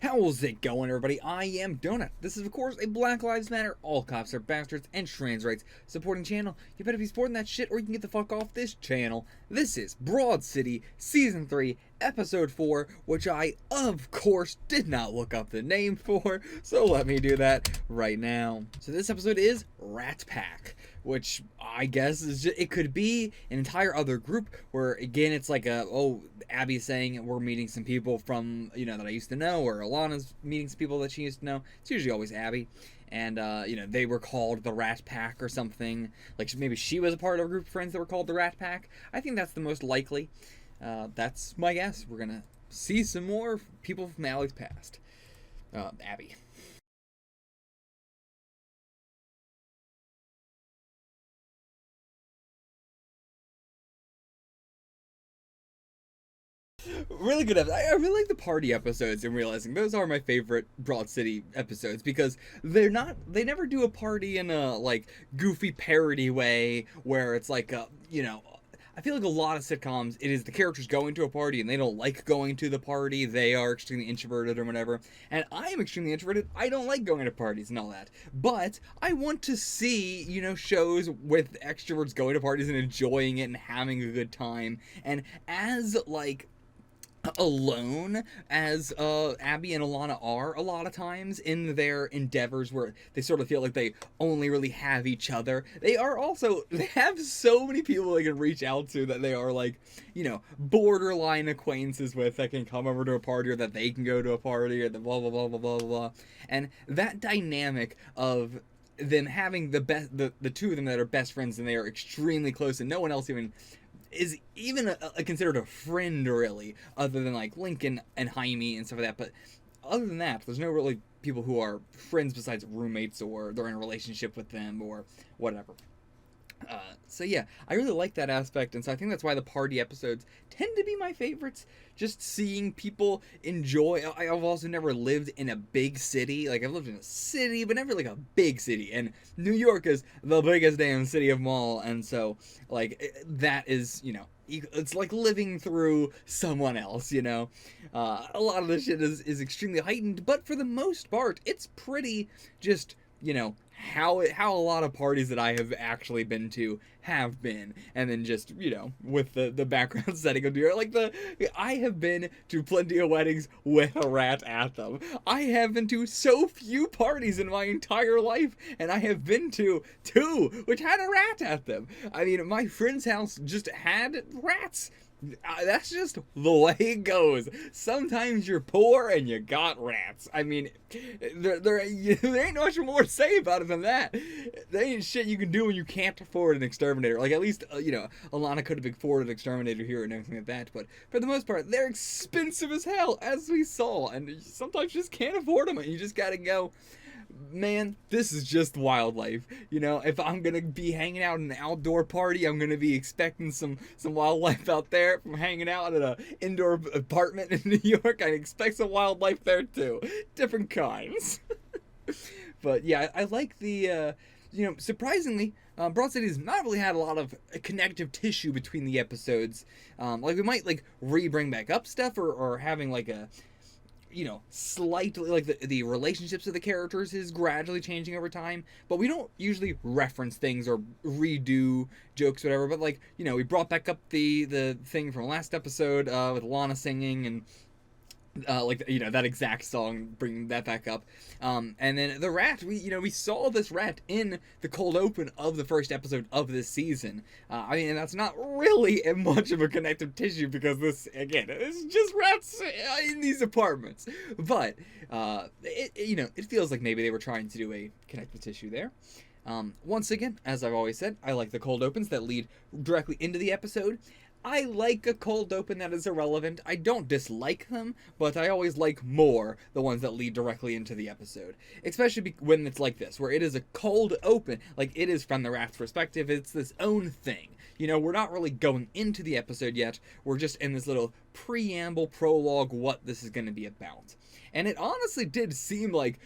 How's it going, everybody? I am Donut. This is, of course, a Black Lives Matter, all cops are bastards, and trans rights supporting channel. You better be supporting that shit or you can get the fuck off this channel. This is Broad City, Season 3, Episode 4, which I, of course, did not look up the name for, so let me do that right now. So this episode is Rat Pack, which I guess is just, it could be an entire other group where, again, it's like Abby's saying we're meeting some people from, that I used to know, or Alana's meeting some people that she used to know. It's usually always Abby. And, they were called the Rat Pack or something. Like, maybe she was a part of a group of friends that were called the Rat Pack. I think that's the most likely. That's my guess. We're gonna see some more people from Allie's past. Abby. Really good episode. I really like the party episodes and realizing those are my favorite Broad City episodes because they never do a party in a like goofy parody way where it's like I feel like a lot of sitcoms, it is the characters going to a party and they don't like going to the party. They are extremely introverted or whatever. And I am extremely introverted. I don't like going to parties and all that. But I want to see, shows with extroverts going to parties and enjoying it and having a good time. And as, alone as Abby and Alana are a lot of times in their endeavors where they sort of feel like they only really have each other. They have so many people they can reach out to that they are borderline acquaintances with that can come over to a party or that they can go to a party or the blah blah blah blah blah blah. And that dynamic of them having the two of them that are best friends and they are extremely close and no one else even is even considered a friend, really, other than like Lincoln and Jaime and stuff like that. But other than that, there's no really people who are friends besides roommates or they're in a relationship with them or whatever. So yeah, I really like that aspect, and so I think that's why the party episodes tend to be my favorites. Just seeing people enjoy. I've also never lived in a big city. Like, I've lived in a city, but never like a big city. And New York is the biggest damn city of them all, and so that is it's like living through someone else. A lot of this shit is extremely heightened, but for the most part, it's pretty just how a lot of parties that I have actually been to have been, and then just with the background setting of New York, I have been to plenty of weddings with a rat at them. I have been to so few parties in my entire life, and I have been to two which had a rat at them. I mean, my friend's house just had rats. That's just the way it goes. Sometimes you're poor and you got rats. I mean, there ain't much more to say about it than that. There ain't shit you can do when you can't afford an exterminator. Like, at least, Alana could have afforded an exterminator here and everything like that. But for the most part, they're expensive as hell, as we saw. And sometimes you just can't afford them. And you just gotta go, man, this is just wildlife. If I'm gonna be hanging out in an outdoor party, I'm gonna be expecting some wildlife out there. If I'm hanging out in an indoor apartment in New York, I expect some wildlife there too. Different kinds. But yeah, I like the, surprisingly, Broad City's not really had a lot of connective tissue between the episodes. We might bring back up stuff or having slightly the relationships of the characters is gradually changing over time, but we don't usually reference things or redo jokes, whatever. But we brought back up the thing from last episode with Lana singing and that exact song, bringing that back up. And then the rat, we saw this rat in the cold open of the first episode of this season. And that's not really much of a connective tissue because this, again, it's just rats in these apartments. But, it feels like maybe they were trying to do a connective tissue there. Once again, as I've always said, I like the cold opens that lead directly into the episode. I like a cold open that is irrelevant. I don't dislike them, but I always like more the ones that lead directly into the episode. Especially when it's like this, where it is a cold open, like it is from the rat's perspective, it's this own thing. We're not really going into the episode yet, we're just in this little preamble, prologue, what this is going to be about. And it honestly did seem like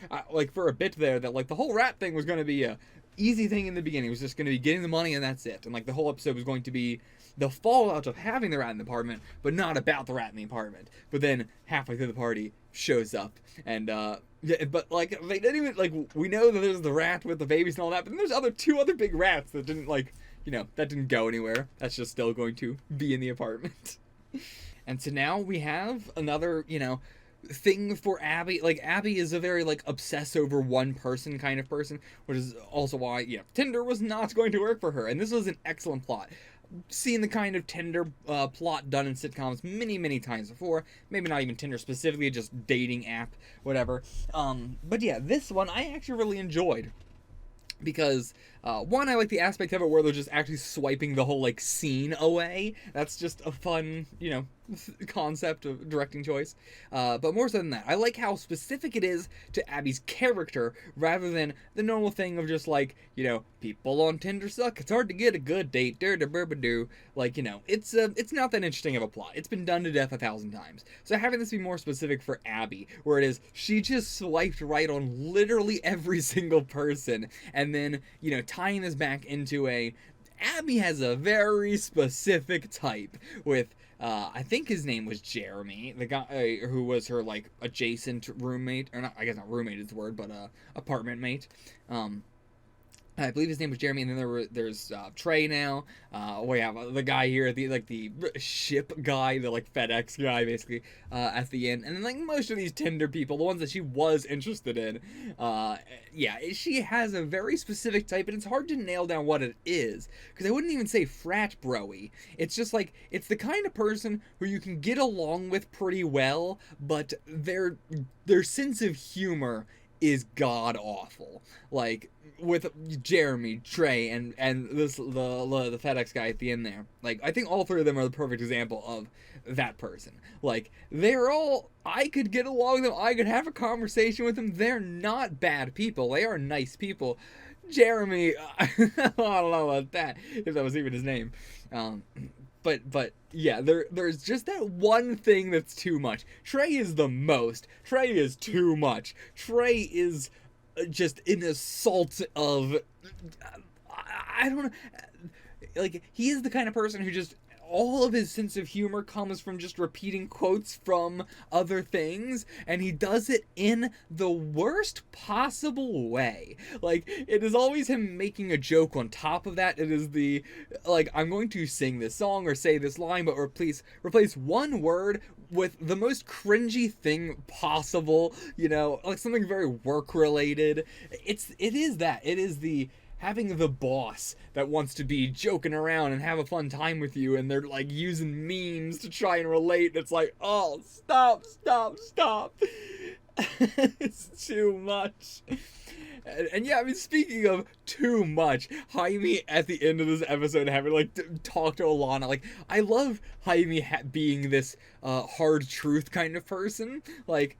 for a bit there, that the whole rat thing was going to be a easy thing in the beginning. It was just going to be getting the money and that's it. And the whole episode was going to be the fallout of having the rat in the apartment, but not about the rat in the apartment. But then halfway through the party, shows up, and yeah, but like they didn't even like we know that there's the rat with the babies and all that, but then there's two other big rats that didn't like that didn't go anywhere. That's just still going to be in the apartment. And so now we have another, thing for Abby. Like, Abby is a very, like, obsess over one person kind of person, which is also why, Tinder was not going to work for her. And this was an excellent plot. Seen the kind of Tinder plot done in sitcoms many, many times before. Maybe not even Tinder specifically, just dating app, whatever. But yeah, this one I actually really enjoyed. Because one, I like the aspect of it where they're just actually swiping the whole like scene away. That's just a fun, concept of directing choice. But more so than that, I like how specific it is to Abby's character rather than the normal thing of just like, people on Tinder suck. It's hard to get a good date. Like, it's not that interesting of a plot. It's been done to death 1,000 times. So having this be more specific for Abby, where it is she just swiped right on literally every single person, and then, tying this back into Abby has a very specific type with, I think his name was Jeremy, the guy who was her, like, adjacent roommate, or not, I guess not roommate is the word, but, apartment mate. I believe his name was Jeremy, and then there's Trey now. We have the guy here, the ship guy, the like FedEx guy, basically, at the end. And then like most of these Tinder people, the ones that she was interested in, she has a very specific type, and it's hard to nail down what it is, because I wouldn't even say frat bro-y. It's just like, it's the kind of person who you can get along with pretty well, but their sense of humor is god awful. Like with Jeremy, Trey, and this the FedEx guy at the end there. Like I think all three of them are the perfect example of that person. Like they're all, I could get along with them, I could have a conversation with them. They're not bad people. They are nice people. Jeremy, I don't know about that, if that was even his name. But yeah, there's just that one thing that's too much. Trey is the most. Trey is too much. Trey is just an assault of, I don't know, like he is the kind of person who just, all of his sense of humor comes from just repeating quotes from other things, and he does it in the worst possible way. Like, it is always him making a joke on top of that. It is the, like, I'm going to sing this song or say this line, but replace one word with the most cringy thing possible, like something very work-related. It is the having the boss that wants to be joking around and have a fun time with you, and they're like using memes to try and relate. It's like, oh, stop. It's too much. And yeah, I mean, speaking of too much, Jaime at the end of this episode having like talk to Alana, like I love Jaime being this hard truth kind of person. Like,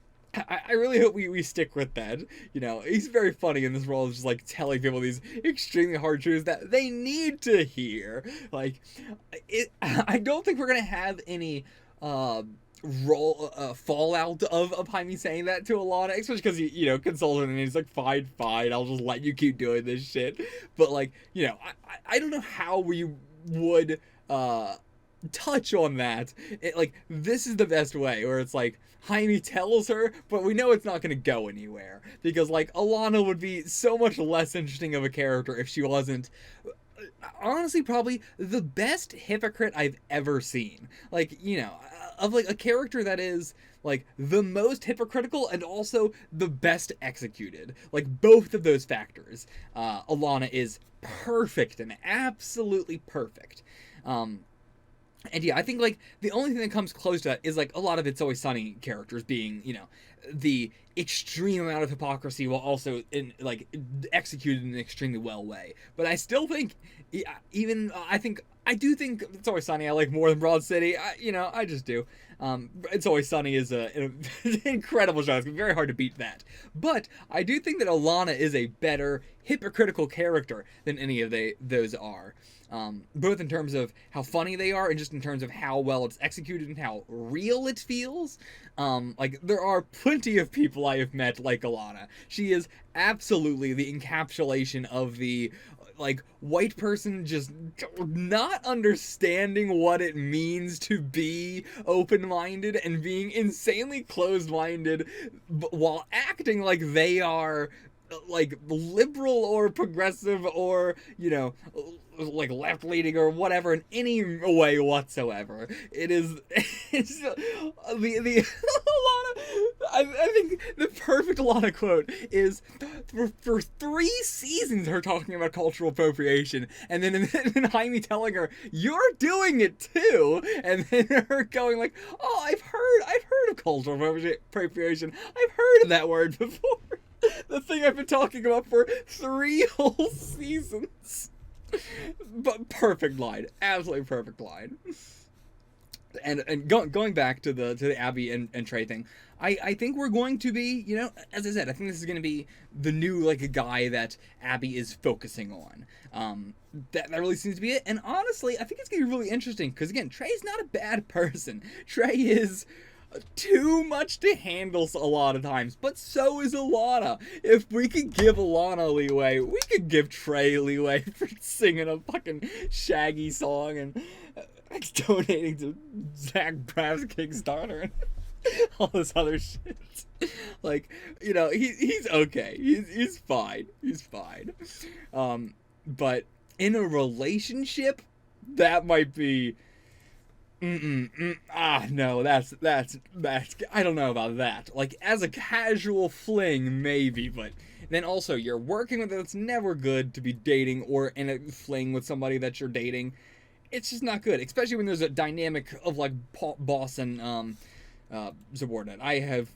I really hope we stick with that. He's very funny in this role of just like telling people these extremely hard truths that they need to hear. Like, I don't think we're gonna have any fallout of Jaime saying that to Alana, especially because he consulted and he's like, fine, I'll just let you keep doing this shit. But like, I don't know how we would touch on that. Like, this is the best way, where it's like Jaime tells her, but we know it's not going to go anywhere, because like Alana would be so much less interesting of a character if she wasn't, honestly, probably the best hypocrite I've ever seen. Like, of like a character that is like the most hypocritical and also the best executed. Like, both of those factors, Alana is perfect, and absolutely perfect. And yeah, I think like the only thing that comes close to that is like a lot of It's Always Sunny characters being, the extreme amount of hypocrisy while also executed in an extremely well way. But I still think, I do think It's Always Sunny I like more than Broad City. I just do. It's Always Sunny is an incredible show. It's very hard to beat that. But I do think that Alana is a better hypocritical character than any of those are. Both in terms of how funny they are and just in terms of how well it's executed and how real it feels. Like, there are plenty of people I have met like Alana. She is absolutely the encapsulation of the like white person just not understanding what it means to be open-minded and being insanely closed-minded while acting like they are like liberal or progressive or, you know, like left leaning or whatever in any way whatsoever. It is it's the I think the perfect Lana quote is for 3 seasons her talking about cultural appropriation, and then Jaime telling her you're doing it too, and then her going like, oh, I've heard of cultural appropriation, I've heard of that word before. The thing I've been talking about for 3 whole seasons. But perfect line, absolutely perfect line. And going back to the Abby and Trey thing, I think we're going to be, you know, as I said, I think this is going to be the new like guy that Abby is focusing on. That really seems to be it. And honestly, I think it's going to be really interesting because again, Trey's not a bad person. Trey is too much to handle a lot of times, but so is Alana. If we could give Alana leeway, we could give Trey leeway for singing a fucking Shaggy song and donating to Zach Braff's Kickstarter and all this other shit. Like, you know, he's okay. He's fine. He's fine. But in a relationship, that might be. No, that's I don't know about that. Like, as a casual fling, maybe, but then also you're working with it. It's never good to be dating or in a fling with somebody that you're dating. It's just not good, especially when there's a dynamic of like boss and subordinate. I have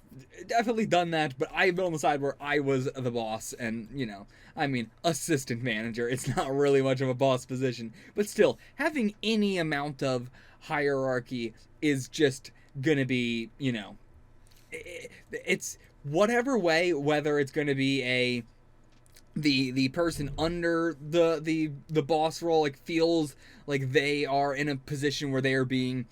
definitely done that, but I've been on the side where I was the boss, and you know, I mean, assistant manager. It's not really much of a boss position, but still, having any amount of hierarchy is just gonna be, you know, it's whatever way, whether it's gonna be the person under the boss role like feels like they are in a position where they are being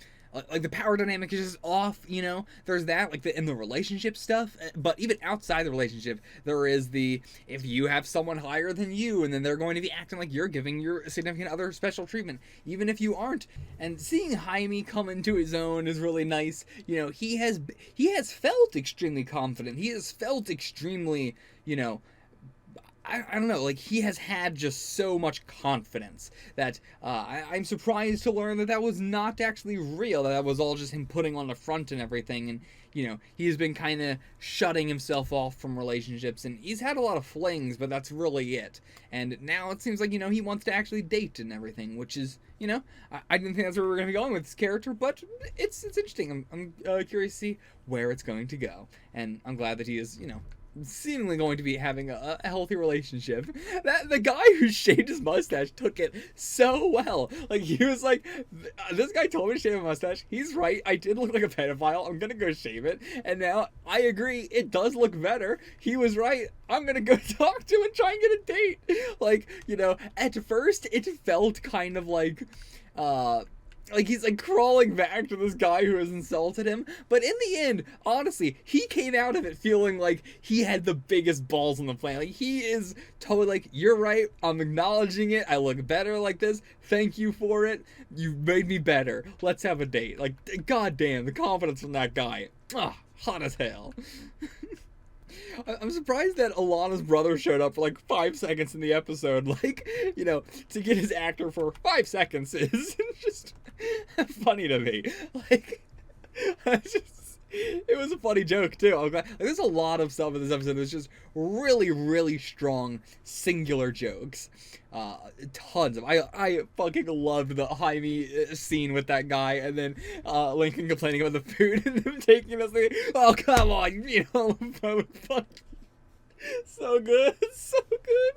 like the power dynamic is just off, you know. There's that, like in the relationship stuff, but even outside the relationship, there is the if you have someone higher than you, and then they're going to be acting like you're giving your significant other special treatment, even if you aren't. And seeing Jaime come into his own is really nice. You know, he has felt extremely confident. He has felt extremely, you know. I don't know, like, he has had just so much confidence that I'm surprised to learn that was not actually real, that was all just him putting on the front and everything, and, you know, he's been kind of shutting himself off from relationships, and he's had a lot of flings, but that's really it. And now it seems like, you know, he wants to actually date and everything, which is, you know, I didn't think that's where we were going to be going with this character, but it's interesting. I'm curious to see where it's going to go, and I'm glad that he is, you know, seemingly going to be having a healthy relationship. That the guy who shaved his mustache took it so well. Like, he was like, this guy told me to shave a mustache. He's right. I did look like a pedophile. I'm gonna go shave it. And now I agree. It does look better. He was right. I'm gonna go talk to him and try and get a date. Like, you know, at first it felt kind of like he's like crawling back to this guy who has insulted him. But in the end, honestly, he came out of it feeling like he had the biggest balls on the planet. Like, he is totally like, you're right, I'm acknowledging it, I look better like this, thank you for it, you made me better, let's have a date. Like, goddamn, the confidence from that guy. Hot as hell. I'm surprised that Alana's brother showed up for like 5 seconds in the episode. Like, you know, to get his actor for 5 seconds is just funny to me. Like, it was a funny joke too. I'm glad, like, there's a lot of stuff in this episode that's just really, really strong singular jokes. Tons of. I fucking loved the Jaime scene with that guy, and then Lincoln complaining about the food and him taking us. Like, oh, come on, you know, fuck. So good, so good.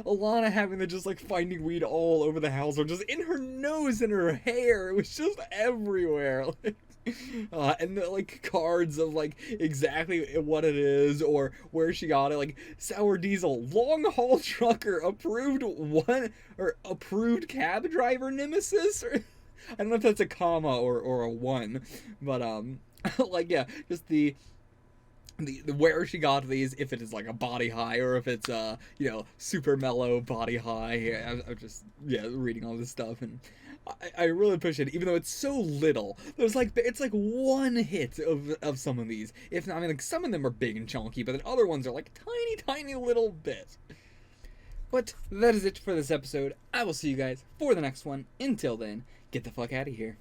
Alana having to just like finding weed all over the house, or just in her nose and her hair. It was just everywhere. Like, and the like cards of like exactly what it is or where she got it. Like, Sour Diesel, long haul trucker, approved cab driver nemesis, or I don't know if that's a comma or a one, but like, yeah, just the where she got these, if it is like a body high or if it's super mellow body high. I'm just reading all this stuff, and I really appreciate it, even though it's so little. There's like it's like one hit of some of these. If not, I mean, like some of them are big and chunky, but then other ones are like tiny little bit. But that is it for this episode. I will see you guys for the next one. Until then, get the fuck out of here.